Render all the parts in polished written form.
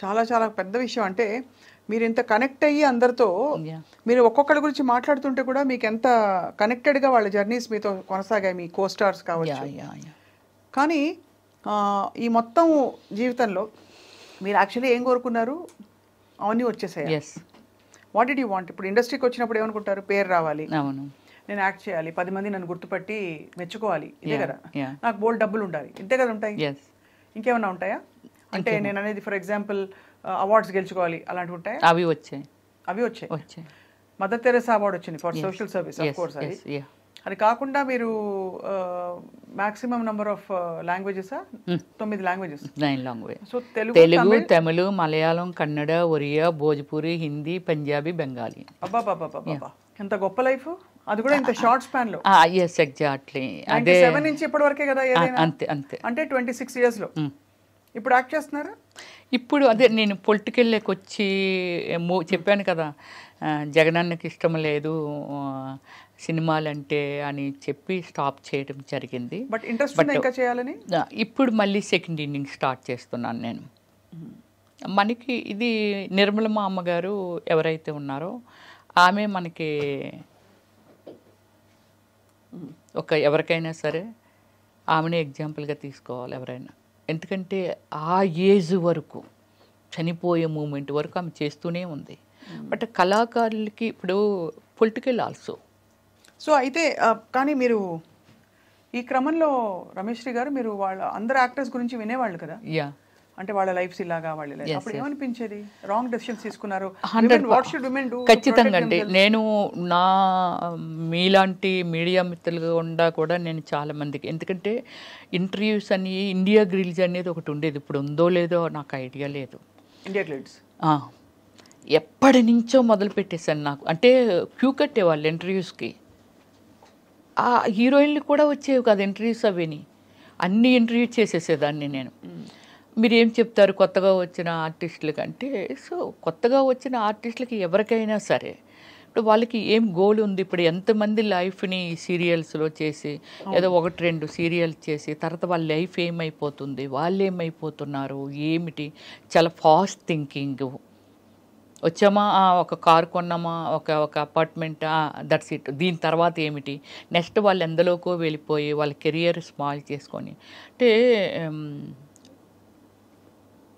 చాలా చాలా పెద్ద విషయం. అంటే మీరు ఇంత కనెక్ట్ అయ్యి అందరితో Yeah. మీరు ఒక్కొక్కరి గురించి మాట్లాడుతుంటే కూడా మీకు ఎంత కనెక్టెడ్గా వాళ్ళ జర్నీస్ మీతో కొనసాగాయి, మీ కోస్టార్స్ కావచ్చు. Yeah. కానీ ఈ మొత్తం జీవితంలో మీరు యాక్చువల్లీ ఏం కోరుకున్నారు? అవన్నీ వచ్చేసాయి. Yes. What did you want? ఇప్పుడు ఇండస్ట్రీకి వచ్చినప్పుడు ఏమనుకుంటారు? పేరు రావాలి, అవును. నేను యాక్ట్ చేయాలి, 10 మంది నన్ను గుర్తుపట్టి మెచ్చుకోవాలి, ఇదే కదా. Yeah. నాకు బోల్డ్ డబ్బులు ఉండాలి, ఇంతే కదా ఉంటాయి. Yes. ఇంకేమన్నా ఉంటాయా? అంటే నేను అనేది ఫర్ ఎగ్జాంపుల్ అవార్డ్స్ గెలుచుకోవాలి అలాంటివి ఉంటాయా? అవి వచ్చాయి. వచ్చాయి. మదర్ తెరెసా అవార్డు వచ్చింది for social service, of course. అది అది కాకుండా మీరు maximum number of languages 9 languages. 9 language. So Telugu, Tamil, Malayalam, Kannada, Oriya, Bhojpuri, Hindi, Punjabi, Bengali. అబ్బా ఎంత గొప్ప లైఫ్. అది కూడా ఇంత షార్ట్ స్పాన్ లో. yes, exactly. 97 నుంచి ఇప్పటి వరకే కదా ఏదైనా. అంతే. అంటే 26 years లో. ఇప్పుడు యాక్ట్ చేస్తున్నారా? ఇప్పుడు అదే నేను పొలిటికల్లోకి వచ్చి చెప్పాను కదా, జగనన్నకి ఇష్టం లేదు సినిమాలంటే అని చెప్పి స్టాప్ చేయడం జరిగింది. బట్ ఇంట్రెస్ట్ ఉందా ఇంకా చేయాలని? ఇప్పుడు మళ్ళీ సెకండ్ ఇన్నింగ్ స్టార్ట్ చేస్తున్నాను నేను. మనకి ఇది నిర్మలమ్మ అమ్మగారు ఎవరైతే ఉన్నారో ఆమె మనకి ఎవరికైనా సరే ఆమెనే ఎగ్జాంపుల్గా తీసుకోవాలి ఎవరైనా. ఎందుకంటే ఆ ఏజ్ వరకు, చనిపోయే మూమెంట్ వరకు ఆమె చేస్తూనే ఉంది. బట్ కళాకారులకి ఇప్పుడు పొలిటికల్ ఆల్సో. సో అయితే కానీ మీరు ఈ క్రమంలో రమేష్ శ్రీ గారు మీరు వాళ్ళ అందరు యాక్టర్స్ గురించి వినేవాళ్ళు కదా. యా. అంటే వాళ్ళ లైఫ్స్ ఇలాగా వాళ్ళ లైఫ్, అప్పుడు ఏమనిపించేది? రాంగ్ డెసిషన్స్ తీసుకున్నారు. ఖచ్చితంగా అండి. నేను నా మీలాంటి మీడియా మిత్రులుగా ఉండా కూడా నేను చాలా మందికి, ఎందుకంటే ఇంటర్వ్యూస్ అని ఇండియా గ్రిల్స్ అనేది ఒకటి ఉండేది, ఇప్పుడు ఉందో లేదో నాకు ఐడియా లేదు. ఇండియా గ్రిల్స్ ఎప్పటి నుంచో మొదలు పెట్టేశాను. నాకు అంటే క్యూ కట్టేవాళ్ళు ఇంటర్వ్యూస్కి. ఆ హీరోయిన్లు కూడా వచ్చేవి కాదు ఇంటర్వ్యూస్, అవిని అన్ని ఇంటర్వ్యూ చేసేసేదాన్ని నేను. మీరు ఏం చెప్తారు కొత్తగా వచ్చిన ఆర్టిస్టులకి అంటే, సో కొత్తగా వచ్చిన ఆర్టిస్టులకి ఎవరికైనా సరే ఇప్పుడు వాళ్ళకి ఏం గోల్ ఉంది, ఇప్పుడు ఎంతమంది లైఫ్ని సీరియల్స్లో చేసి ఏదో 1-2 సీరియల్స్ చేసి తర్వాత వాళ్ళ లైఫ్ ఏమైపోతుంది, వాళ్ళు ఏమైపోతున్నారు ఏమిటి, చాలా ఫాస్ట్ థింకింగ్. వచ్చామా, ఒక కారు కొన్నామా, ఒక అపార్ట్మెంట్, దట్స్ ఇట్. దీని తర్వాత ఏమిటి నెక్స్ట్, వాళ్ళు ఎందులోకో వెళ్ళిపోయి వాళ్ళ కెరియర్ స్మాల్ చేసుకొని, అంటే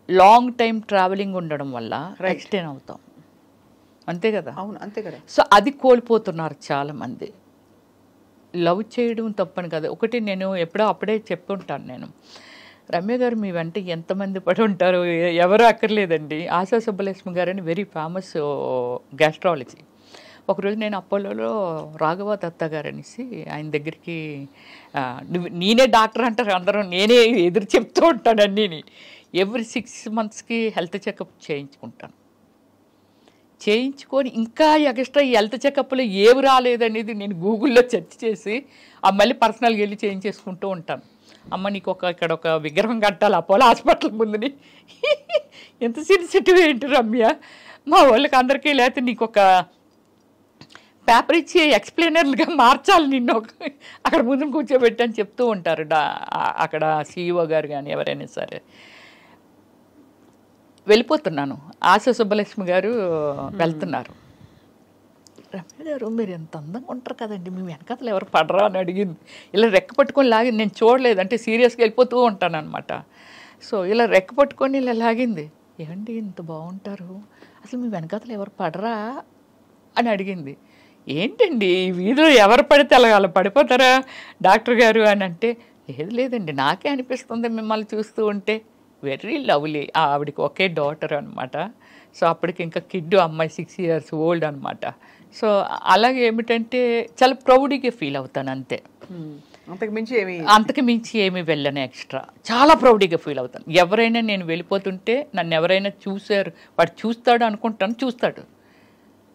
లాంగ్ టైం ట్రావెలింగ్ ఉండడం వల్ల ఎక్స్టెండ్ అవుతాం, అంతే కదా. అవును, అంతే కదా. సో అది కోల్పోతున్నారు చాలామంది. లవ్ చేయడం తప్పని కదా. ఒకటి నేను అప్పుడే చెప్పుంటాను నేను, రమ్య గారు మీ వెంట ఎంతమంది పడి ఉంటారు, ఎవరు అక్కర్లేదండి. ఆశా సుబ్బలక్ష్మి గారు అని వెరీ ఫేమస్ గ్యాస్ట్రాలజీ. ఒకరోజు నేను అపోలోలో రాఘవ దత్తా గారు అనేసి ఆయన దగ్గరికి, నేనే డాక్టర్ అంటారు అందరూ, నేనే ఎదురు చెప్తూ ఉంటాను అన్నీ. ఎవ్రీ 6 monthsకి హెల్త్ చెకప్ చేయించుకుంటాను. చేయించుకొని ఇంకా ఎక్స్ట్రా ఈ హెల్త్ చెకప్లో ఏవి రాలేదనేది నేను గూగుల్లో సెర్చ్ చేసి మళ్ళీ పర్సనల్గా వెళ్ళి చేయించేసుకుంటూ ఉంటాను. అమ్మ నీకు ఇక్కడ ఒక విగ్రహం కట్టాలి అపోలో హాస్పిటల్ ముందుని. ఎంత సెన్సిటివ్ ఏంటి రమ్య, మా వాళ్ళకి అందరికీ, లేకపోతే నీకు ఒక పేపర్ ఇచ్చి ఎక్స్ప్లెయినర్లుగా మార్చాలి నిన్ను అక్కడ ముందు కూర్చోబెట్టి అని చెప్తూ ఉంటారు అక్కడ CEO గారు కానీ ఎవరైనా సరే. వెళ్ళిపోతున్నాను, ఆశా సుబ్బలక్ష్మి గారు వెళ్తున్నారు. రమ్య గారు మీరు ఎంత అందంగా ఉంటారు కదండి, మీ వెనకాతలు ఎవరు పడరా అని అడిగింది. ఇలా రెక్క పట్టుకొని లాగింది, నేను చూడలేదు, అంటే సీరియస్గా వెళ్ళిపోతూ ఉంటాను అనమాట. సో ఇలా రెక్క పట్టుకొని ఇలా లాగింది. ఏమండి ఇంత బాగుంటారు, అసలు మీ వెనకాతలు ఎవరు పడరా అని అడిగింది. ఏంటండి ఈ వీధిలో ఎవరు పడితే అలా పడిపోతారా డాక్టర్ గారు అని అంటే, లేదండి నాకే అనిపిస్తుంది మిమ్మల్ని చూస్తూ ఉంటే. Very lovely. ఆవిడకి ఒకే డాటర్ అనమాట. సో అప్పటికి ఇంకా కిడ్, అమ్మాయి 6 years old అనమాట. సో అలాగే ఏమిటంటే చాలా ప్రౌడ్గా ఫీల్ అవుతాను అంతే. అంతకు మించి ఏమి వెళ్ళను ఎక్స్ట్రా. చాలా ప్రౌడ్గా ఫీల్ అవుతాను. ఎవరైనా నేను వెళ్ళిపోతుంటే నన్ను ఎవరైనా చూశారు, వాడు చూస్తాడు అనుకుంటాను, చూస్తాడు,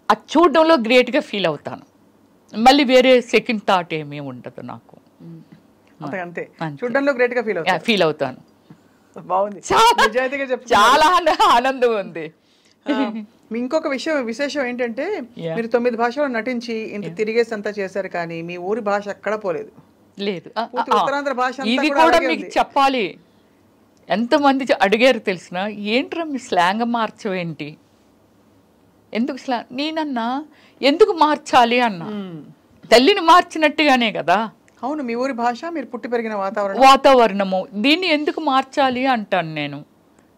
అది చూడడంలో గ్రేట్గా ఫీల్ అవుతాను. మళ్ళీ వేరే సెకండ్ థాట్ ఏమీ ఉండదు నాకు. చూడడంలో గ్రేట్గా ఫీల్ అవుతాను. బాగుంది, చాలా ఆనందం ఉంది. ఇంకొక విశేషం ఏంటంటే మీరు 9 భాషల్లో నటించి ఇంత తిరిగేసి అంతా చేశారు, కానీ మీ ఊరి భాష ఎక్కడ పోలేదు. లేదు. ఉత్తరాంధ్ర భాష ఇది కూడా మీకు చెప్పాలి, ఎంతమంది అడిగారు తెలిసిన, ఏంట్రా మీ స్లాంగ్ మార్చవేంటి, ఎందుకు స్లాంగ్? నేనన్నా ఎందుకు మార్చాలి అన్నా, తల్లిని మార్చినట్టుగానే కదా. అవును, మీ ఊరి భాష, మీరు పుట్టి పెరిగిన వాతావరణము, దీన్ని ఎందుకు మార్చాలి అంటాను నేను.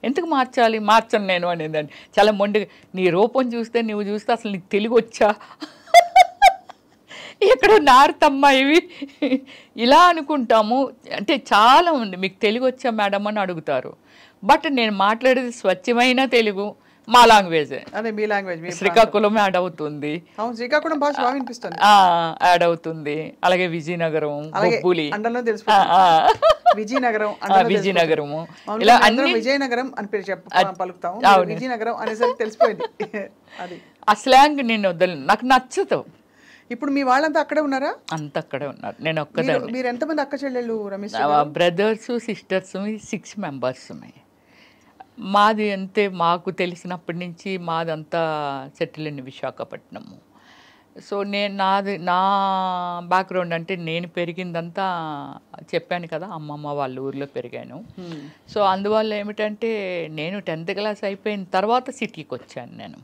ఎందుకు మార్చాలి, మార్చను నేను అనేదాన్ని. చాలా మొండిగా, నీ రూపం చూస్తే, నువ్వు చూస్తే అసలు నీకు తెలుగు వచ్చా, ఎక్కడో నారుతమ్మా ఇవి, ఇలా అనుకుంటాము. అంటే చాలా ఉంది, మీకు తెలుగు వచ్చా మేడం అని అడుగుతారు. బట్ నేను మాట్లాడేది స్వచ్ఛమైన తెలుగు, మా లాంగ్వేజే. అదే మీ లాంగ్వేజ్. శ్రీకాకుళం యాడ్ అవుతుంది, శ్రీకాకుళం భాష బాగా వినిపిస్తుంది, యాడ్ అవుతుంది. అలాగే విజయనగరం, బొబ్బులి, విజయనగరము, ఇలా అన్ని విజయనగరం అని పేరు పలుకుతాం, విజయనగరం అనేసరికి తెలిసిపోయింది. అది ఆ స్లాంగ్ నేను వదలను, నాకు నచ్చదు. ఇప్పుడు మీ వాళ్ళంతా అక్కడే ఉన్నారా? అంత అక్కడే ఉన్నారు, నేను ఒక్కదాన్ని. మీరు ఎంతమంది అక్క చెల్లెళ్ళు రమేష్? బ్రదర్స్ సిస్టర్స్ 6 మెంబర్స్ ఉన్నాయి. మాది అంతే, మాకు తెలిసినప్పటి నుంచి మాదంతా సెటిల్ ఇన్ విశాఖపట్నము. సో నా బ్యాక్గ్రౌండ్ అంటే నేను పెరిగిందంతా చెప్పాను కదా, అమ్మమ్మ వాళ్ళ ఊర్లో పెరిగాను. సో అందువల్ల ఏమిటంటే నేను 10th క్లాస్ అయిపోయిన తర్వాత సిటీకి వచ్చాను నేను.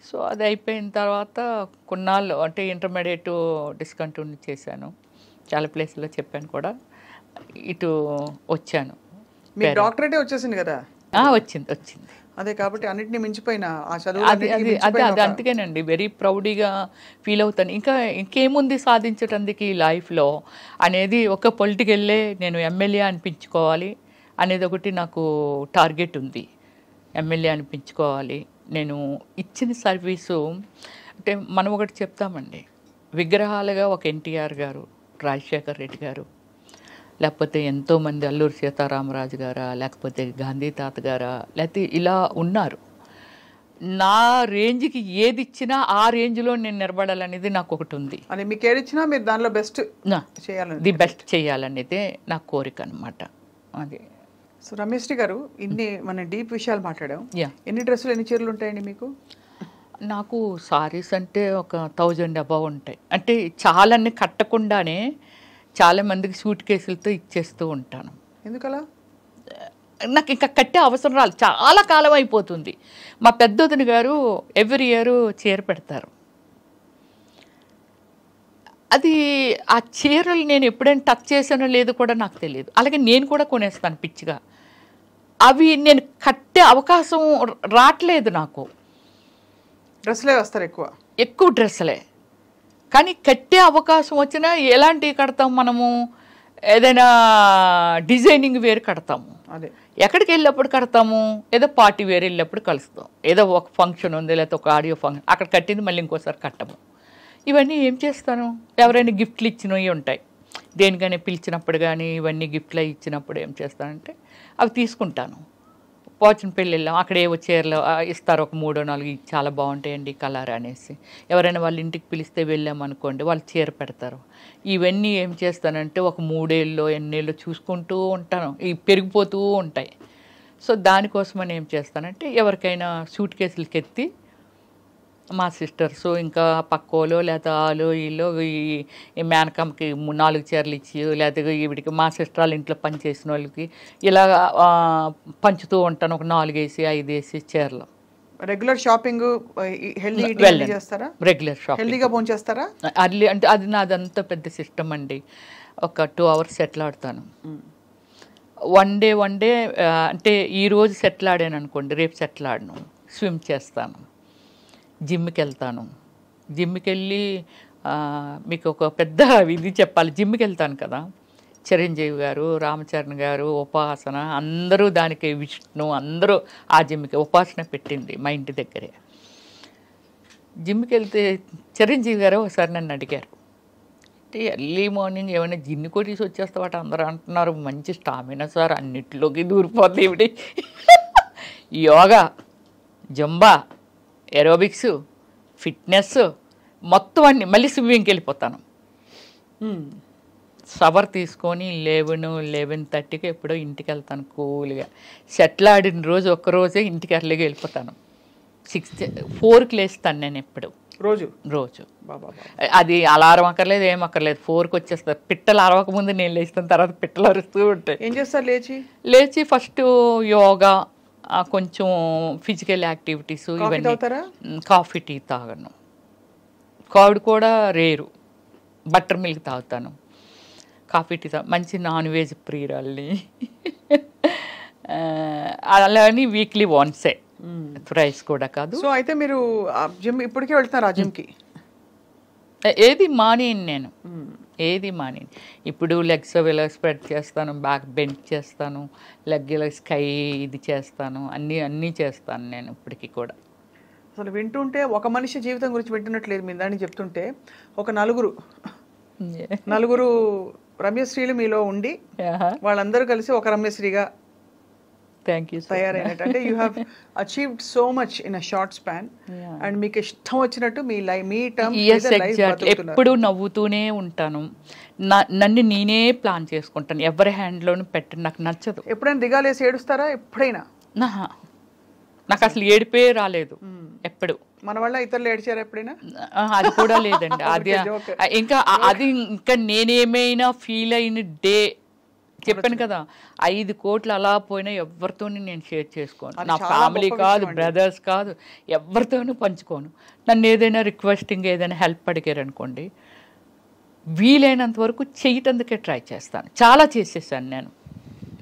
సో అది అయిపోయిన తర్వాత కొన్నాళ్ళు అంటే ఇంటర్మీడియట్ డిస్కంటిన్యూ చేశాను, చాలా ప్లేస్లో చెప్పాను కూడా, ఇటు వచ్చాను. మీ డాక్టరేటే వచ్చేసింది కదా? వచ్చింది. అదే కాబట్టి అన్నిటిని మించిపోయిన ఆ చదువు అది అందుకేనండి వెరీ ప్రౌడ్గా ఫీల్ అవుతాను. ఇంకేముంది సాధించడానికి ఈ లైఫ్లో అనేది, ఒక పొలిటికల్లే నేను ఎమ్మెల్యే అనిపించుకోవాలి అనేది ఒకటి నాకు టార్గెట్ ఉంది. ఎమ్మెల్యే అనిపించుకోవాలి. నేను ఇచ్చిన సర్వీసు అంటే మనం ఒకటి చెప్తామండి, విగ్రహాలుగా ఒక ఎన్టీఆర్ గారు, రాజశేఖర్ రెడ్డి గారు, లేకపోతే ఎంతోమంది అల్లూరి సీతారామరాజు గారా, లేకపోతే గాంధీ తాత గారా, లేకపోతే ఇలా ఉన్నారు. నా రేంజ్కి ఏది ఇచ్చినా ఆ రేంజ్లో నేను నిలబడాలనేది నాకు ఒకటి ఉంది. అని మీకు ఏది ఇచ్చినా మీరు దానిలో బెస్ట్ చేయాలని, ది బెస్ట్ చేయాలనేదే నా కోరిక అనమాట. అది. సో రమేష్ గారు, ఇన్ని మన డీప్ విషయాలు మాట్లాడాం. ఎన్ని డ్రెస్సులు, ఎన్ని చీరలు ఉంటాయండి మీకు? నాకు సారీస్ అంటే ఒక 1000 అబవ్ ఉంటాయి. అంటే చాలాన్ని కట్టకుండానే చాలా మందికి సూట్ కేసులతో ఇచ్చేస్తూ ఉంటాను. ఎందుకలా? నాకు ఇంకా కట్టే అవసరం రాదు, చాలా కాలం అయిపోతుంది. మా పెద్దొదిన గారు ఎవ్రీ ఇయర్ చీర పెడతారు. అది ఆ చీరలు నేను ఎప్పుడైనా టచ్ చేసానో లేదో కూడా నాకు తెలియదు. అలాగే నేను కూడా కొనేస్తాను పిచ్చిగా. అవి నేను కట్టే అవకాశం రావట్లేదు నాకు. డ్రెస్లే వస్తారు, ఎక్కువ డ్రెస్సులే. కానీ కట్టే అవకాశం వచ్చినా ఎలాంటివి కడతాం మనము? ఏదైనా డిజైనింగ్ వేరు కడతాము, అదే ఎక్కడికి వెళ్ళినప్పుడు కడతాము, ఏదో పార్టీ వేరు వెళ్ళినప్పుడు కలుస్తాం, ఏదో ఒక ఫంక్షన్ ఉంది లేకపోతే ఒక ఆడియో ఫంక్షన్, అక్కడ కట్టింది మళ్ళీ ఇంకోసారి కట్టము. ఇవన్నీ ఏం చేస్తాను? ఎవరైనా గిఫ్ట్లు ఇచ్చినవి ఉంటాయి, దేనికైనా పిలిచినప్పుడు కానీ ఇవన్నీ గిఫ్ట్లు ఇచ్చినప్పుడు ఏం చేస్తానంటే అవి తీసుకుంటాను. పోచిన పెళ్ళి వెళ్ళాం, అక్కడ ఏవో చీరలు ఇస్తారు, ఒక 3-4 చాలా బాగుంటాయండి కలర్ అనేసి. ఎవరైనా వాళ్ళ ఇంటికి పిలిస్తే వెళ్ళామనుకోండి, వాళ్ళు చీర పెడతారు. ఇవన్నీ ఏం చేస్తానంటే ఒక 3 ఏళ్ళలో ఎన్నేళ్ళు చూసుకుంటూ ఉంటాను, ఇవి పెరిగిపోతూ ఉంటాయి. సో దానికోసమని ఏం చేస్తానంటే ఎవరికైనా సూట్ కేసులకి ఎత్తి మా సిస్టర్స్ ఇంకా పక్కోలో లేకపోతే ఆలో వీళ్ళు ఈ మేనకమ్మకి 4 చీరలు ఇచ్చి, లేకపోతే ఈవిడికి మా సిస్టర్ వాళ్ళ ఇంట్లో పనిచేసిన వాళ్ళకి ఇలా పంచుతూ ఉంటాను. ఒక 4 వేసి 5 వేసి చీరలు. రెగ్యులర్ షాపింగ్ చేస్తారా? Regular shopping. హెల్దీగా భోంచేస్తారా? అర్లీ అంటే అది నాదంతా పెద్ద సిస్టమ్ అండి. ఒక 2 hours సెటిల్ ఆడతాను. వన్ డే అంటే ఈరోజు సెటిల్ ఆడాను అనుకోండి, రేపు సెటిల్ ఆడను. స్విమ్ చేస్తాను, జిమ్కి వెళ్తాను. జిమ్కి వెళ్ళి మీకు ఒక పెద్ద ఇది చెప్పాలి, జిమ్కి వెళ్తాను కదా, చిరంజీవి గారు, రామచరణ్ గారు, ఉపాసన అందరూ దానికి, విష్ణు అందరూ ఆ జిమ్కి ఉపాసన పెట్టింది మా ఇంటి దగ్గరే. జిమ్కి వెళ్తే చిరంజీవి గారు ఒకసారి నన్ను అడిగారు, అంటే ఎర్లీ మార్నింగ్ ఏమైనా జిన్ను కొట్టేసి వచ్చేస్తావాట అందరూ అంటున్నారు, మంచి స్టామినా సార్, అన్నిటిలోకి దూరిపోద్ది ఇవిడి, యోగా, జంబా, ఏరోబిక్స్, ఫిట్నెస్ మొత్తం అన్ని, మళ్ళీ స్విమ్మింగ్కి వెళ్ళిపోతాను. షవర్ తీసుకొని 11-11:30కి ఎప్పుడో ఇంటికి వెళ్తాను కూల్గా. సెటిల్ ఆడిన రోజు ఒక్కరోజే ఇంటికి అర్లీగా వెళ్ళిపోతాను. 4కి లేస్తాను నేను ఎప్పుడు. రోజు రోజు. బాబా అది అలారం అక్కర్లేదు, ఏం అక్కర్లేదు, 4కి వచ్చేస్తారు. పిట్టలు అరవక ముందు నేను లేచిన తర్వాత పిట్టలు అరుస్తూ ఉంటాయి. ఏం చేస్తారు లేచి ఫస్ట్ యోగా, కొంచెం ఫిజికల్ యాక్టివిటీస్, ఇవన్నీ. కాఫీ టీ తాగను, కర్డ్ కూడా రేరు, బటర్ మిల్క్ తాగుతాను. కాఫీ టీ మంచి నాన్ వెజ్ ప్రియురాల్ని. అలాని వీక్లీ వన్సే, రైస్ కూడా కాదు. సో అయితే మీరు జిమ్ ఇప్పటికే వెళ్తున్నారు ఆ జిమ్కి? ఏది మానేను నేను, ఏది మానేను. ఇప్పుడు లెగ్స్ ఇలా స్ప్రెడ్ చేస్తాను, బ్యాక్ బెండ్ చేస్తాను, లెగ్ ఇలా స్కై ఇది చేస్తాను, అన్నీ చేస్తాను నేను ఇప్పటికీ కూడా. అసలు వింటుంటే ఒక మనిషి జీవితం గురించి వింటున్నట్లేదు. మీ దాన్ని చెప్తుంటే ఒక నలుగురు రమ్యశ్రీలు మీలో ఉండి వాళ్ళందరూ కలిసి ఒక రమ్యశ్రీగా తయారైనట్టు. అంటే you have achieved so much in a short span. And మీకు ఇష్టం వచ్చినట్టు మీ టర్మ్ ఎప్పుడు నవ్వుతూనే ఉంటాను. నన్ను నేనే ప్లాన్ చేసుకుంటాను, ఎవరి హ్యాండ్లోనూ పెట్టను, నాకు నచ్చదు. ఎప్పుడైనా దిగాలేసి ఏడుస్తారా? ఎప్పుడైనా? నాకు అసలు ఏడిపే రాలేదు ఎప్పుడు. మన వల్ల ఇతరులు ఏడ్చారు ఎప్పుడైనా? అది కూడా లేదండి. అది ఇంకా నేనేమైనా ఫీల్ అయిన డే చెప్పాను కదా, 5 కోట్లు అలా పోయినా ఎవరితోని నేను షేర్ చేసుకోను. నా ఫ్యామిలీ కాదు, బ్రదర్స్ కాదు, ఎవరితోనూ పంచుకోను. నన్ను ఏదైనా రిక్వెస్టింగ్, ఏదైనా హెల్ప్ అడిగారు అనుకోండి, వీలైనంత వరకు చేయటానికే ట్రై చేస్తాను. చాలా చేసేసాను నేను,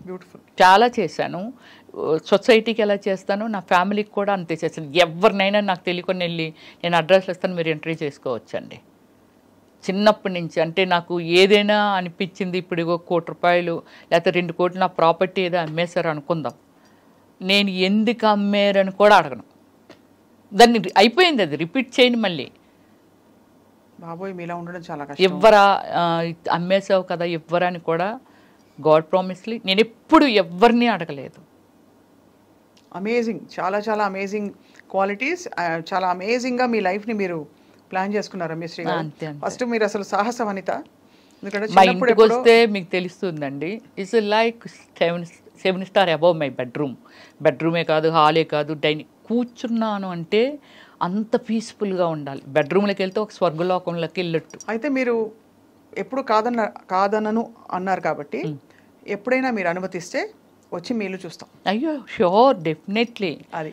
బ్యూటిఫుల్, చాలా చేశాను. సొసైటీకి ఎలా చేస్తాను, నా ఫ్యామిలీకి కూడా అంతే చేస్తాను. ఎవరినైనా నాకు తెలియకొని వెళ్ళి నేను అడ్రస్లు ఇస్తాను, మీరు ఎంట్రీ చేసుకోవచ్చండి. చిన్నప్పటి నుంచి అంటే నాకు ఏదైనా అనిపించింది, ఇప్పుడు ఇగో ₹1 కోటి లేకపోతే 2 కోట్లు నా ప్రాపర్టీ ఏదో అమ్మేశారు అనుకుందాం, నేను ఎందుకు అమ్మారని కూడా అడగను. దాన్ని అయిపోయింది, అది రిపీట్ చేయను మళ్ళీ. బాబోయ్, మీలా ఉండడం చాలా కష్టం. ఎవ్వరా అమ్మేసావు కదా ఎవ్వరా అని కూడా, గాడ్ ప్రామిస్లీ నేను ఎప్పుడు ఎవరిని అడగలేదు. అమేజింగ్, చాలా చాలా అమేజింగ్ క్వాలిటీస్. చాలా అమేజింగ్గా మీ లైఫ్ని మీరు ప్లాన్ చేసుకున్నారు రమ్యశ్రీ గారు. ఫస్ట్ మీరు అసలు సాహస వనిత. ఎందుకంటే మా ఇంటికి వస్తే మీకు తెలుస్తుందండి, it's like 7 star above my బెడ్రూమే కాదు, హాలే కాదు, డైనింగ్. కూర్చున్నాను అంటే అంత పీస్ఫుల్గా ఉండాలి. బెడ్రూమ్లోకి వెళ్తే ఒక స్వర్గలోకంలోకి వెళ్ళట్టు. అయితే మీరు ఎప్పుడు కాదనను అన్నారు కాబట్టి ఎప్పుడైనా మీరు అనుమతిస్తే వచ్చి మీ ఇల్లు చూస్తాం. అయ్యో షూర్, డెఫినెట్లీ. అది